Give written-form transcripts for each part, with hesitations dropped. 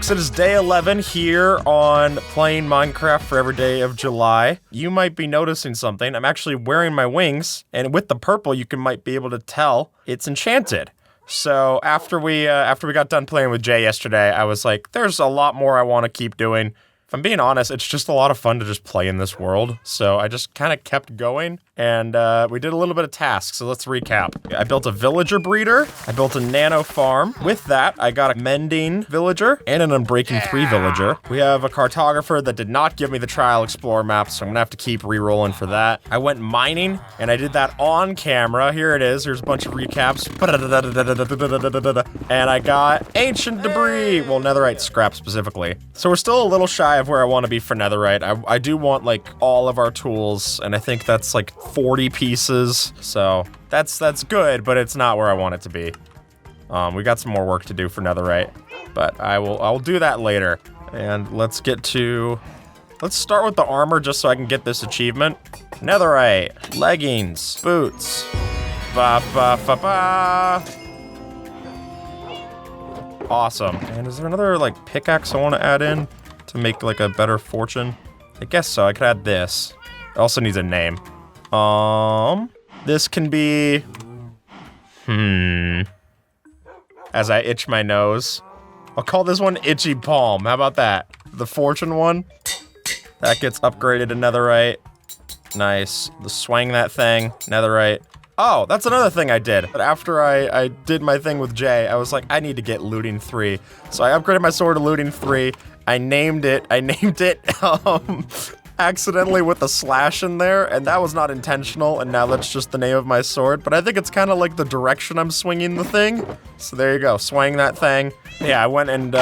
folks, it is day 11 here on playing Minecraft for every day of July. You might be noticing something. I'm actually wearing my wings, and with the purple, you might be able to tell it's enchanted. So after we got done playing with Jay yesterday, I was like, there's a lot more I want to keep doing. If I'm being honest, it's just a lot of fun to just play in this world. So I just kind of kept going, and we did a little bit of tasks, so let's recap. I built a villager breeder. I built a nano farm. With that, I got a mending villager and an unbreaking 3 villager. We have a cartographer that did not give me the trial explorer map, so I'm gonna have to keep re-rolling for that. I went mining, and I did that on camera. Here it is. Here's a bunch of recaps. And I got ancient debris. Well, netherite scrap specifically. So we're still a little shy of where I want to be for netherite. I do want like all of our tools, and I think that's like 40 pieces. So that's good, but it's not where I want it to be. We got some more work to do for netherite, but I'll do that later. And let's start with the armor just so I can get this achievement. Netherite, leggings, boots. Ba ba ba ba. Awesome. And is there another like pickaxe I want to add in to make like a better fortune? I guess so. I could add this. It also needs a name. This can be as I itch my nose. I'll call this one Itchy Palm. How about that? The fortune one. That gets upgraded to netherite. Nice. The swang that thing, netherite. Oh, that's another thing I did. But after I did my thing with Jay, I was like, I need to get looting 3. So I upgraded my sword to looting 3. I named it accidentally with a slash in there, and that was not intentional, and now that's just the name of my sword. But I think it's kind of like the direction I'm swinging the thing. So there you go, swang that thing. Yeah, I went and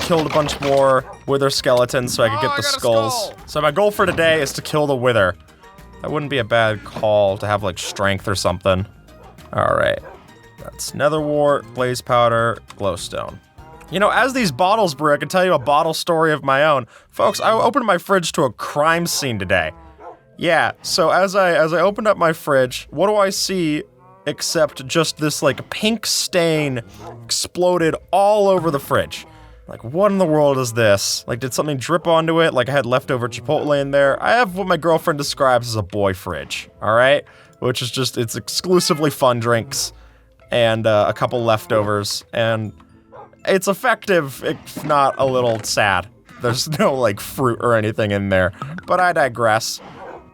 killed a bunch more wither skeletons so I could get the skulls. So my goal for today is to kill the wither. That wouldn't be a bad call to have like strength or something. All right, that's nether wart, blaze powder, glowstone. You know, as these bottles brew, I can tell you a bottle story of my own. Folks, I opened my fridge to a crime scene today. Yeah, so as I opened up my fridge, what do I see except just this like pink stain exploded all over the fridge? Like, what in the world is this? Like, did something drip onto it? Like, I had leftover Chipotle in there. I have what my girlfriend describes as a boy fridge, all right? Which is just, it's exclusively fun drinks and a couple leftovers, and it's effective, if not a little sad. There's no, like, fruit or anything in there, but I digress.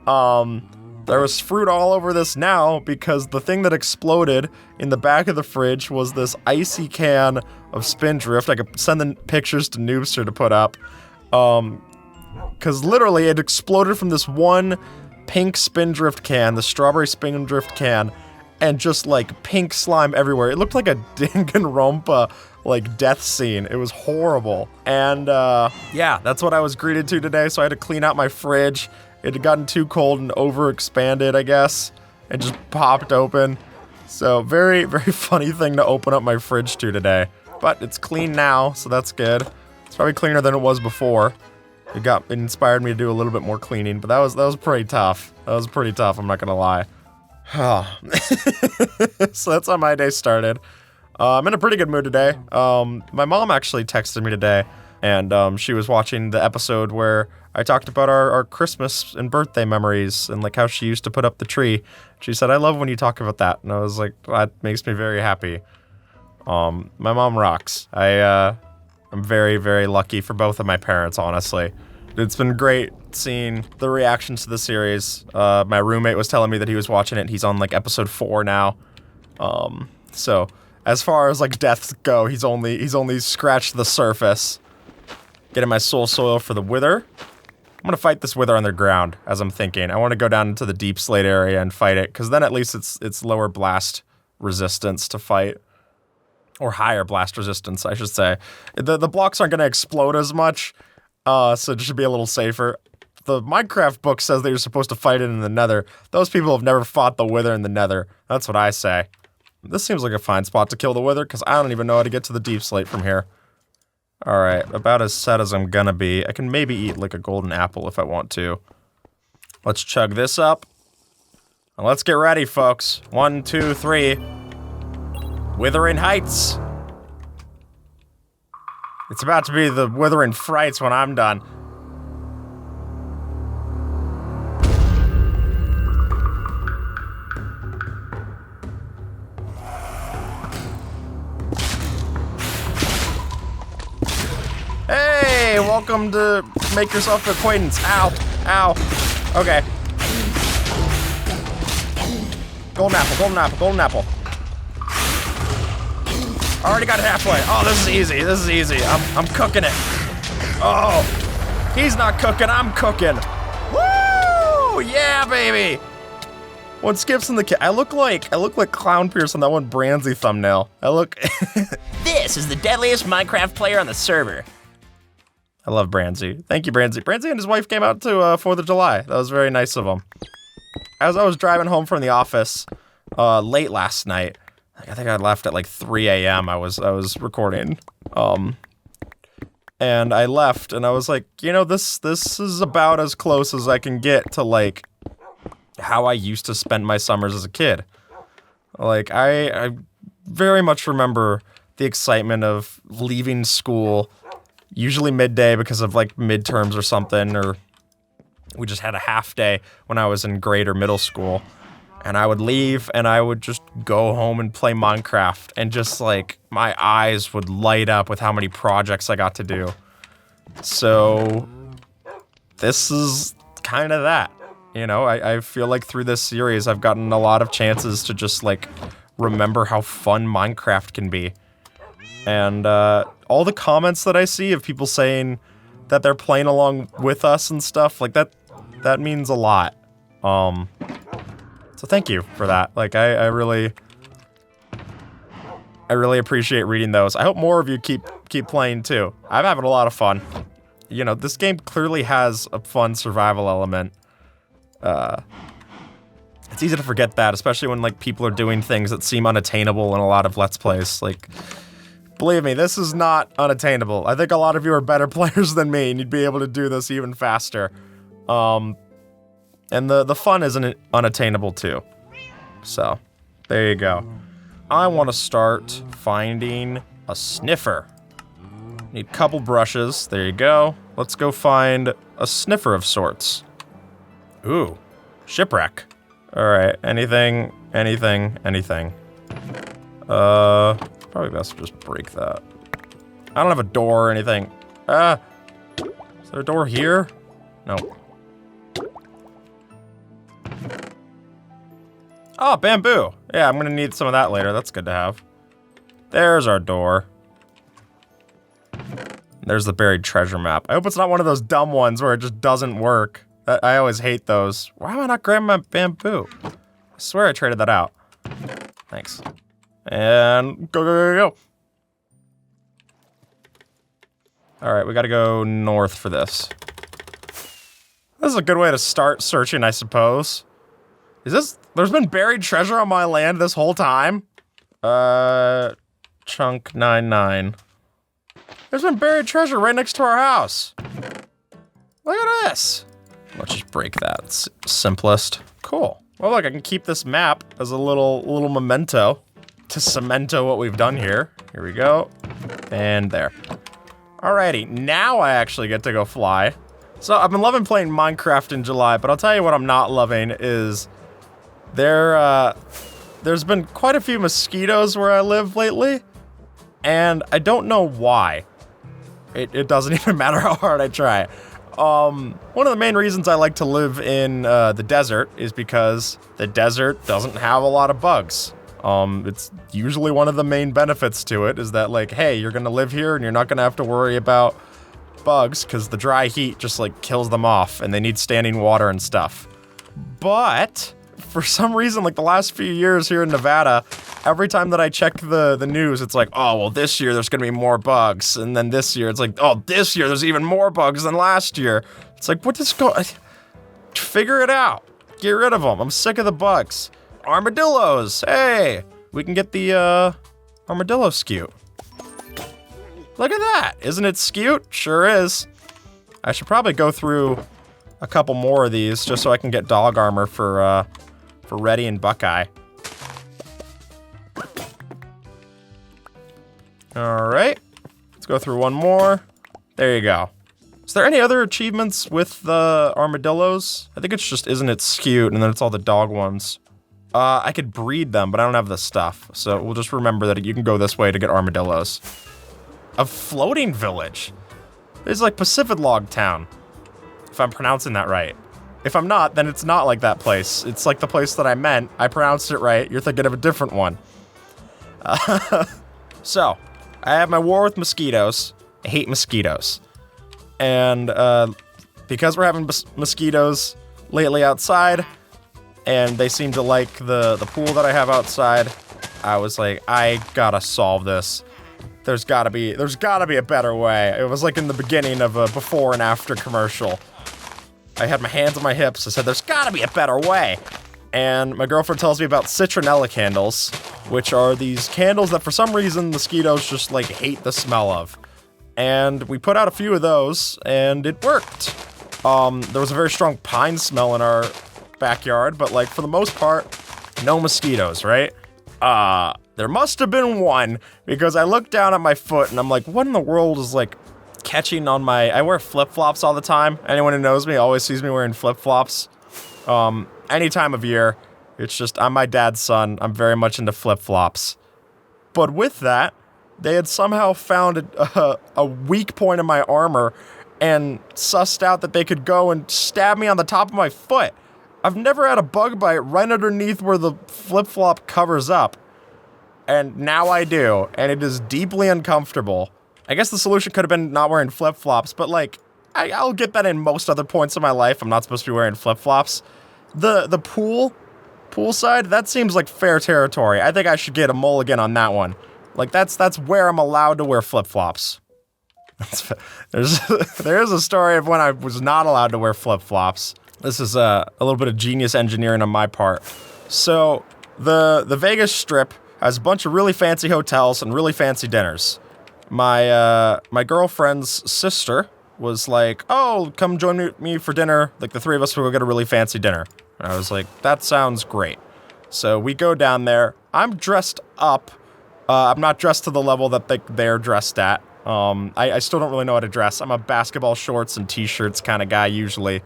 There was fruit all over this now because the thing that exploded in the back of the fridge was this icy can of Spindrift. I could send the pictures to NOOBster to put up. Because literally it exploded from this one pink Spindrift can, the strawberry Spindrift can, and just like pink slime everywhere. It looked like a Danganronpa like death scene. It was horrible. And yeah, that's what I was greeted to today, so I had to clean out my fridge. It had gotten too cold and overexpanded, I guess, and just popped open. So very, very funny thing to open up my fridge to today. But it's clean now, so that's good. It's probably cleaner than it was before. It inspired me to do a little bit more cleaning, but that was pretty tough. That was pretty tough, I'm not gonna lie. So that's how my day started. I'm in a pretty good mood today. My mom actually texted me today, and she was watching the episode where I talked about our Christmas and birthday memories and like how she used to put up the tree. She said, I love when you talk about that. And I was like, that makes me very happy. My mom rocks. I'm very, very lucky for both of my parents, honestly. It's been great seeing the reactions to the series. My roommate was telling me that he was watching it. He's on like episode 4 now. So as far as like deaths go, he's only scratched the surface. Getting my soul soil for the wither. I'm gonna fight this wither underground, as I'm thinking. I want to go down into the deep slate area and fight it, because then at least it's lower blast resistance to fight. Or higher blast resistance, I should say. The blocks aren't gonna explode as much, so it should be a little safer. The Minecraft book says that you're supposed to fight it in the nether. Those people have never fought the wither in the nether. That's what I say. This seems like a fine spot to kill the wither, because I don't even know how to get to the deep slate from here. Alright, about as set as I'm gonna be. I can maybe eat like a golden apple if I want to. Let's chug this up. And let's get ready, folks. 1, 2, 3. Withering Heights. It's about to be the Withering Frights when I'm done. Hey, welcome to Make Yourself Acquaintance. Ow, ow. Okay. Golden apple, golden apple, golden apple. Already got halfway. Oh, this is easy. This is easy. I'm cooking it. Oh, he's not cooking. I'm cooking. Woo! Yeah, baby. When Skip's in the I look like Clown Pierce on that one Branzy thumbnail. I look. This is the deadliest Minecraft player on the server. I love Branzy. Thank you, Branzy. Branzy and his wife came out to 4th of July. That was very nice of them. As I was driving home from the office late last night, I think I left at like 3 a.m. I was recording, and I left, and I was like, you know, this is about as close as I can get to like how I used to spend my summers as a kid. Like I very much remember the excitement of leaving school, usually midday because of like midterms or something, or we just had a half day when I was in grade or middle school. And I would leave and I would just go home and play Minecraft, and just like my eyes would light up with how many projects I got to do. So this is kind of that, you know, I feel like through this series I've gotten a lot of chances to just like remember how fun Minecraft can be. And all the comments that I see of people saying that they're playing along with us and stuff, like that means a lot. So thank you for that. Like, I really appreciate reading those. I hope more of you keep playing too. I'm having a lot of fun. You know, this game clearly has a fun survival element. It's easy to forget that, especially when like people are doing things that seem unattainable in a lot of Let's Plays. Like, believe me, this is not unattainable. I think a lot of you are better players than me, and you'd be able to do this even faster. And the fun isn't unattainable too. So, there you go. I want to start finding a sniffer. Need a couple brushes. There you go. Let's go find a sniffer of sorts. Ooh, shipwreck. All right, anything. Probably best to just break that. I don't have a door or anything. Is there a door here? No. Oh, bamboo. Yeah, I'm gonna need some of that later. That's good to have. There's our door. There's the buried treasure map. I hope it's not one of those dumb ones where it just doesn't work. I always hate those. Why am I not grabbing my bamboo? I swear I traded that out. Thanks. And go. All right, we gotta go north for this. This is a good way to start searching, I suppose. There's been buried treasure on my land this whole time? Chunk 99. There's been buried treasure right next to our house. Look at this. Let's just break that. It's simplest. Cool. Well, look, I can keep this map as a little memento to cemento what we've done here. Here we go. And there. Alrighty, now I actually get to go fly. So I've been loving playing Minecraft in July, but I'll tell you what I'm not loving is there's been quite a few mosquitoes where I live lately, and I don't know why. It doesn't even matter how hard I try. One of the main reasons I like to live in the desert is because the desert doesn't have a lot of bugs. It's usually one of the main benefits to it is that, like, hey, you're gonna live here and you're not gonna have to worry about bugs because the dry heat just like kills them off and they need standing water and stuff. But for some reason, like the last few years here in Nevada, every time that I check the news, it's like, oh, well, this year there's gonna be more bugs. And then this year, it's like, oh, this year there's even more bugs than last year. It's like, what is going? Figure it out. Get rid of them. I'm sick of the bugs. Armadillos. Hey, we can get the armadillo scute. Look at that. Isn't it cute? Sure is. I should probably go through a couple more of these just so I can get dog armor for Reddy and Buckeye. All right. Let's go through one more. There you go. Is there any other achievements with the armadillos? I think it's just, isn't it skewed, and then it's all the dog ones. I could breed them, but I don't have the stuff. So we'll just remember that you can go this way to get armadillos. A floating village. It's like Pacific Log Town, if I'm pronouncing that right. If I'm not, then it's not like that place. It's like the place that I meant. I pronounced it right. You're thinking of a different one. So, I have my war with mosquitoes. I hate mosquitoes. And because we're having mosquitoes lately outside, and they seem to like the pool that I have outside, I was like, I gotta solve this. There's gotta be a better way. It was like in the beginning of a before and after commercial. I had my hands on my hips. I said, there's gotta be a better way. And my girlfriend tells me about citronella candles, which are these candles that for some reason mosquitoes just like hate the smell of. And we put out a few of those, and it worked. There was a very strong pine smell in our backyard, but like for the most part, no mosquitoes, right? There must have been one, because I looked down at my foot and I'm like, what in the world is like catching on my, I wear flip-flops all the time. Anyone who knows me always sees me wearing flip-flops. Any time of year, it's just, I'm my dad's son. I'm very much into flip-flops. But with that, they had somehow found a weak point in my armor and sussed out that they could go and stab me on the top of my foot. I've never had a bug bite right underneath where the flip-flop covers up. And now I do, and it is deeply uncomfortable. I guess the solution could have been not wearing flip-flops, but like, I'll get that in most other points of my life. I'm not supposed to be wearing flip-flops. The poolside, that seems like fair territory. I think I should get a mulligan on that one. Like, that's where I'm allowed to wear flip-flops. There is a story of when I was not allowed to wear flip-flops. This is a little bit of genius engineering on my part. So, the Vegas Strip has a bunch of really fancy hotels and really fancy dinners. My girlfriend's sister was like, oh, come join me for dinner. Like, the three of us will go get a really fancy dinner. And I was like, that sounds great. So we go down there. I'm dressed up. I'm not dressed to the level that they're dressed at. I still don't really know how to dress. I'm a basketball shorts and t-shirts kind of guy usually.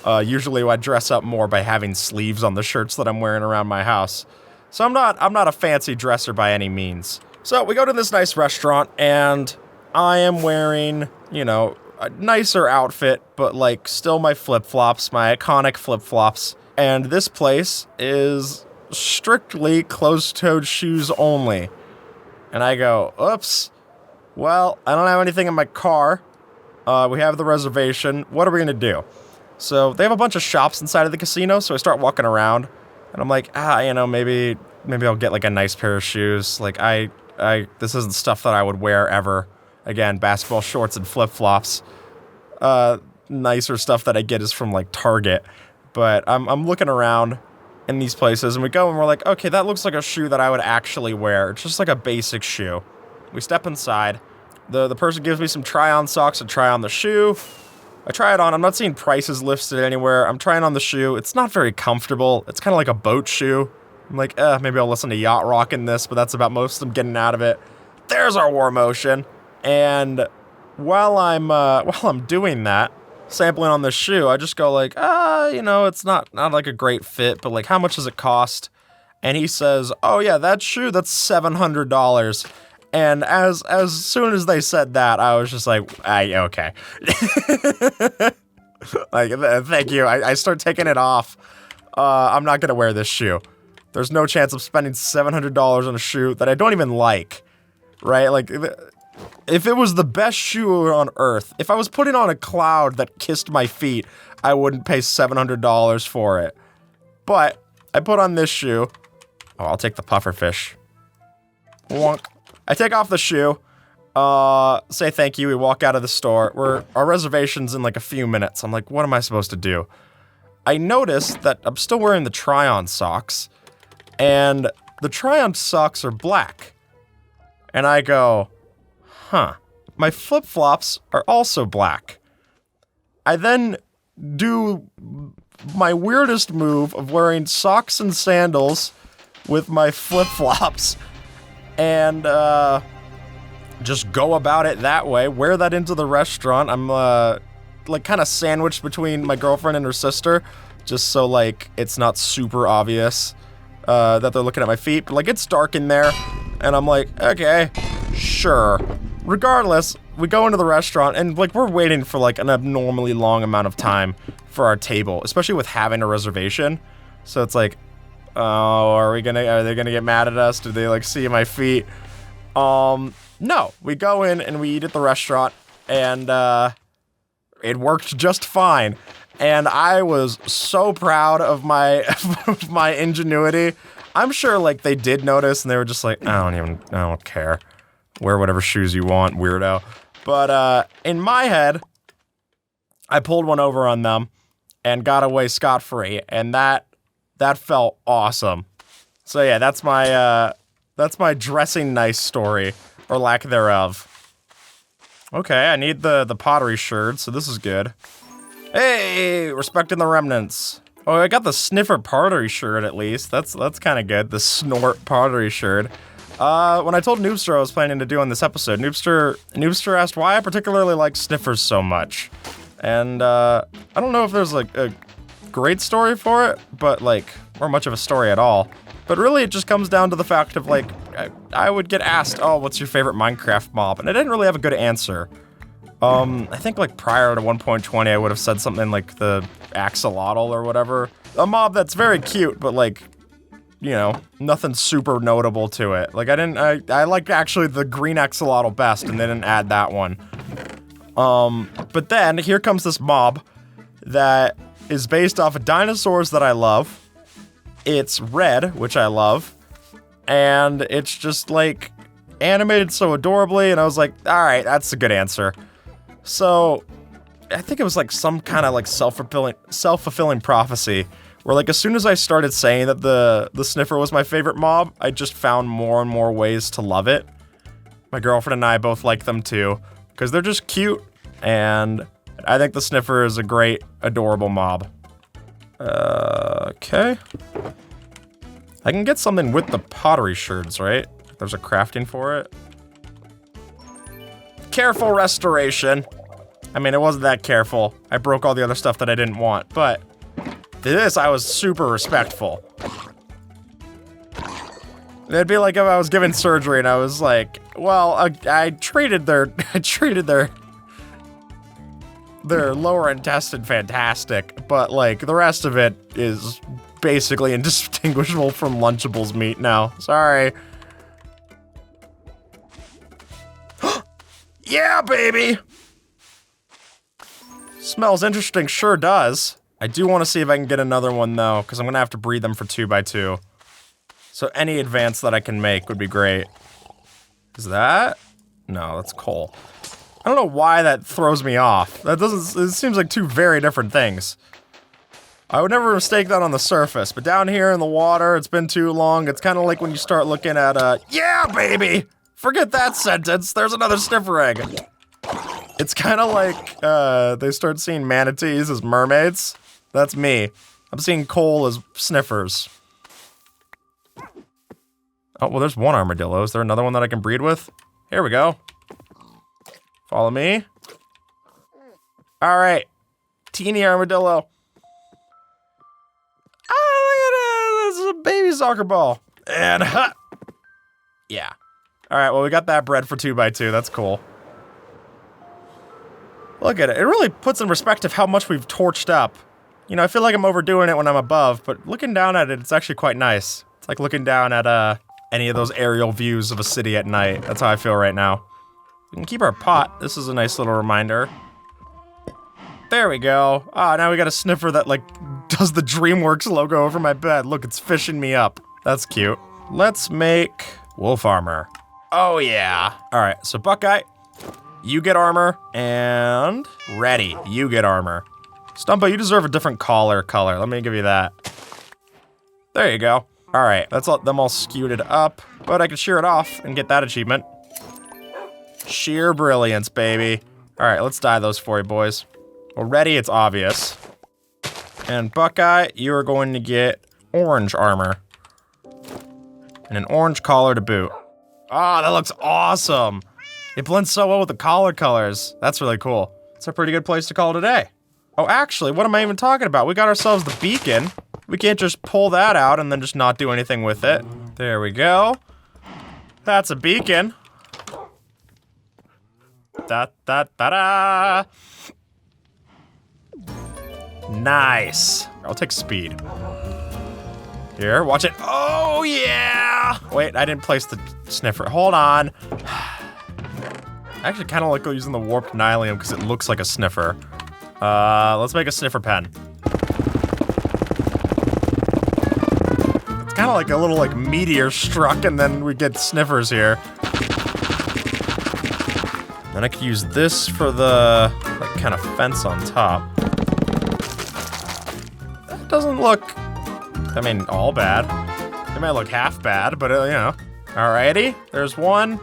Usually I dress up more by having sleeves on the shirts that I'm wearing around my house. So I'm not a fancy dresser by any means. So we go to this nice restaurant, and I am wearing, you know, a nicer outfit, but like still my flip-flops, my iconic flip-flops. And this place is strictly closed-toed shoes only. And I go, oops, well, I don't have anything in my car. We have the reservation. What are we gonna do? So they have a bunch of shops inside of the casino, so I start walking around, and I'm like, you know, maybe I'll get like a nice pair of shoes. Like this isn't stuff that I would wear ever. Again, basketball shorts and flip-flops. Nicer stuff that I get is from like Target. But I'm looking around in these places, and we go and we're like, okay, that looks like a shoe that I would actually wear. It's just like a basic shoe. We step inside. The person gives me some try-on socks to try on the shoe. I try it on. I'm not seeing prices listed anywhere. I'm trying on the shoe. It's not very comfortable. It's kind of like a boat shoe. I'm like, maybe I'll listen to Yacht Rock in this, but that's about most of them getting out of it. There's our war motion. And while I'm doing that, sampling on the shoe, I just go like, you know, it's not like a great fit, but like, how much does it cost? And he says, oh yeah, that shoe, that's $700. And as soon as they said that, I was just like, okay. Like, thank you. I start taking it off. I'm not gonna wear this shoe. There's no chance of spending $700 on a shoe that I don't even like, right? Like, if it was the best shoe on earth, if I was putting on a cloud that kissed my feet, I wouldn't pay $700 for it. But I put on this shoe. Oh, I'll take the pufferfish. Wonk. I take off the shoe, say thank you, we walk out of the store. Our reservation's in like a few minutes. I'm like, what am I supposed to do? I notice that I'm still wearing the try-on socks, and the try-on socks are black. And I go, huh, my flip-flops are also black. I then do my weirdest move of wearing socks and sandals with my flip-flops. And just go about it that way, wear that into the restaurant. I'm, like, kind of sandwiched between my girlfriend and her sister, just so, like, it's not super obvious, that they're looking at my feet. But, like, it's dark in there, and I'm like, okay, sure. Regardless, we go into the restaurant, and, like, we're waiting for, like, an abnormally long amount of time for our table, especially with having a reservation. So it's like, oh, are they gonna get mad at us? Do they, like, see my feet? No. We go in, and we eat at the restaurant, and, it worked just fine. And I was so proud of my, of my ingenuity. I'm sure, like, they did notice, and they were just like, I don't care. Wear whatever shoes you want, weirdo. But, in my head, I pulled one over on them and got away scot-free, and that felt awesome. So yeah, that's my dressing nice story, or lack thereof. Okay, I need the pottery shirt, so this is good. Hey, respecting the remnants. Oh, I got the sniffer pottery shirt at least. That's kind of good. The snort pottery shirt. When I told NOOBster I was planning to do on this episode, NOOBster asked why I particularly like sniffers so much. And, I don't know if there's, like, a great story for it, but, like, or much of a story at all. But really, it just comes down to the fact of, like, I would get asked, oh, what's your favorite Minecraft mob? And I didn't really have a good answer. I think, like, prior to 1.20, I would have said something like the axolotl or whatever. A mob that's very cute, but, like, you know, nothing super notable to it. Like, I like actually the green axolotl best, and they didn't add that one. But then, here comes this mob that is based off of dinosaurs that I love. It's red, which I love, and it's just, like, animated so adorably, and I was like, alright, that's a good answer. So, I think it was, like, some kind of, like, self-fulfilling prophecy, where, like, as soon as I started saying that the sniffer was my favorite mob, I just found more and more ways to love it. My girlfriend and I both like them, too, because they're just cute, and I think the sniffer is a great, adorable mob. Okay. I can get something with the pottery sherds, right? There's a crafting for it. Careful restoration. I mean, it wasn't that careful. I broke all the other stuff that I didn't want, but this, I was super respectful. It'd be like if I was given surgery and I was like, well, I treated their lower intestine fantastic, but, like, the rest of it is basically indistinguishable from Lunchables meat now. Sorry. Yeah, baby! Smells interesting, sure does. I do want to see if I can get another one, though, because I'm going to have to breed them for 2x2. So any advance that I can make would be great. Is that? No, that's coal. I don't know why that throws me off. It seems like two very different things. I would never mistake that on the surface, but down here in the water, it's been too long. It's kind of like when you start looking at, yeah, baby! Forget that sentence, there's another sniffer egg. It's kind of like, they start seeing manatees as mermaids. That's me. I'm seeing coal as sniffers. Oh, well, there's one armadillo. Is there another one that I can breed with? Here we go. Follow me. All right. Teeny armadillo. Oh, look at it. This is a baby soccer ball. And, yeah. All right, well, we got that bred for 2x2. That's cool. Look at it. It really puts in perspective how much we've torched up. You know, I feel like I'm overdoing it when I'm above, but looking down at it, it's actually quite nice. It's like looking down at, any of those aerial views of a city at night. That's how I feel right now. We can keep our pot. This is a nice little reminder. There we go. Ah, now we got a sniffer that, like, does the DreamWorks logo over my bed. Look, it's fishing me up. That's cute. Let's make wolf armor. Oh, yeah. All right, so Buckeye, you get armor, and Ready, you get armor. Stumpa, you deserve a different collar color. Let me give you that. There you go. All right, let's let them all skewed it up, but I can shear it off and get that achievement. Sheer brilliance, baby. All right, let's dye those for you, boys. Well, Ready, it's obvious. And Buckeye, you are going to get orange armor. And an orange collar to boot. Ah, that looks awesome. It blends so well with the collar colors. That's really cool. It's a pretty good place to call it a day. Oh, actually, what am I even talking about? We got ourselves the beacon. We can't just pull that out and then just not do anything with it. There we go. That's a beacon. Da-da-da-da. Nice. I'll take speed. Here, watch it. Oh, yeah! Wait, I didn't place the sniffer. Hold on. I actually kind of like using the warped nylium because it looks like a sniffer. Let's make a sniffer pen. It's kind of like a little like meteor struck and then we get sniffers here. Then I could use this for the like kind of fence on top. That doesn't look, I mean, all bad. It might look half bad, but you know. Alrighty, there's one,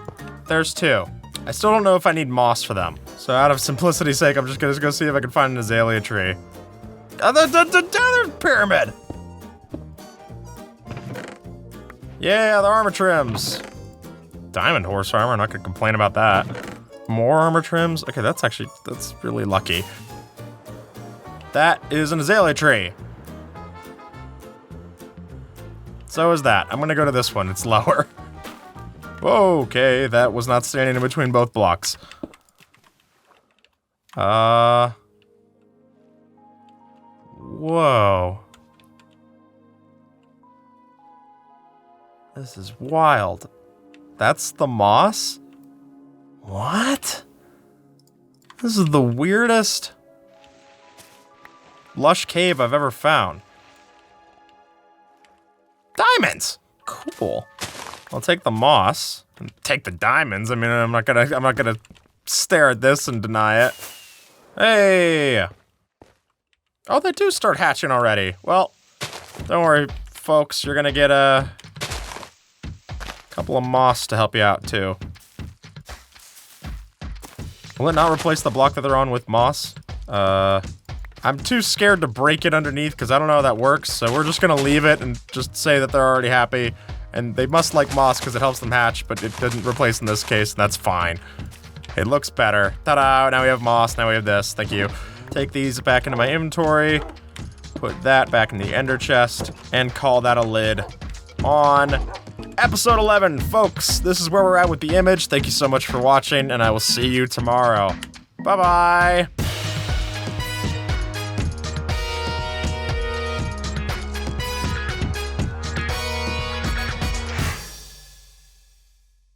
there's two. I still don't know if I need moss for them. So out of simplicity's sake, I'm just gonna go see if I can find an azalea tree. There's pyramid! Yeah, the armor trims. Diamond horse armor, not gonna complain about that. More armor trims? Okay, that's really lucky. That is an azalea tree. So is that. I'm gonna go to this one, it's lower. Okay, that was not standing in between both blocks. Whoa. This is wild. That's the moss? What? This is the weirdest lush cave I've ever found. Diamonds! Cool. I'll take the moss and take the diamonds. I mean, I'm not gonna stare at this and deny it. Hey! Oh, they do start hatching already. Well, don't worry, folks. You're gonna get a couple of moss to help you out, too. Will it not replace the block that they're on with moss? I'm too scared to break it underneath because I don't know how that works, so we're just gonna leave it and just say that they're already happy. And they must like moss because it helps them hatch, but it didn't replace in this case, and that's fine. It looks better. Ta-da! Now we have moss, now we have this. Thank you. Take these back into my inventory, put that back in the ender chest, and call that a lid on episode 11. Folks, this is where we're at with the image. Thank you so much for watching, and I will see you tomorrow. Bye-bye!